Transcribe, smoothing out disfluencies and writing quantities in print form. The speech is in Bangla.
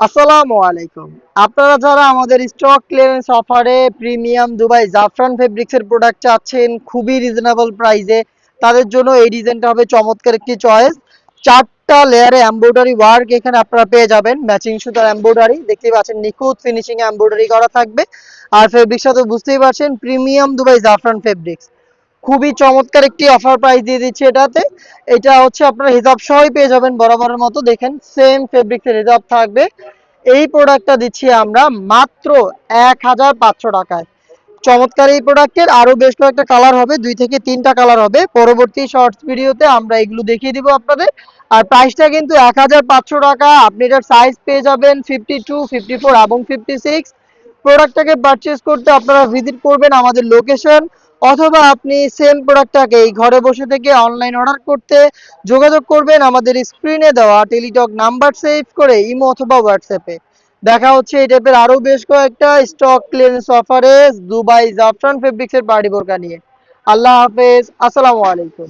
আসসালামু আলাইকুম। আপনারা যারা আমাদের স্টক ক্লিয়ারেন্স অফারে প্রিমিয়াম দুবাই জাফরান ফেব্রিক্স এর প্রোডাক্ট চাচ্ছেন খুবই রিজনেবল প্রাইসে, তাদের জন্য এই ডিজাইনটা হবে চমৎকার একটি চয়েস। 4টা লেয়ারে এমব্রয়ডারি ওয়ার্ক এখানে আপনারা পেয়ে যাবেন। ম্যাচিং সুতার এমব্রয়ডারি দেখতেই পাচ্ছেন, নিখুঁত ফিনিশিং এমব্রয়ডারি করা থাকবে। আর ফেব্রিক্সটা তো বুঝতেই পারছেন, প্রিমিয়াম দুবাই জাফরান ফেব্রিক্স। খুবই চমৎকার একটি অফার প্রাইস দিয়ে দিচ্ছি এটাতে। এটা হচ্ছে আপনারা হিজাব সহই পেয়ে যাবেন বরাবরের মতো, দেখেন সেম ফেব্রিক্সের হিজাব থাকবে। এই প্রোডাক্টটা দিচ্ছি আমরা মাত্র 1500 টাকায়। চমৎকার এই প্রোডাক্টের আরো বেশ কয়েকটা কালার হবে, 2 থেকে 3টা কালার হবে। পরবর্তী শর্টস ভিডিওতে আমরা এগুলো দেখিয়ে দিব আপনাদের। আর প্রাইসটা কিন্তু 1500 টাকা। আপনি এটার সাইজ পেয়ে যাবেন 52, 54 এবং 56। প্রোডাক্টটাকে পারচেজ করতে আপনারা ভিজিট করবেন আমাদের লোকেশন, অথবা আপনি সেম প্রোডাক্টটাকে এই ঘরে বসে থেকে অনলাইন অর্ডার করতে যোগাযোগ করবেন আমাদের স্ক্রিনে দেওয়া টেলিটক নাম্বার সেভ করে ইমো অথবা হোয়াটসঅ্যাপে। দেখা হচ্ছে এই টাইপের আরো বেশ কয়েকটা স্টক ক্লিয়ারেন্স অফারে দুবাই জাফরান ফেব্রিক্সের পার্টি বোরকা নিয়ে। আল্লাহ হাফেজ, আসসালামু আলাইকুম।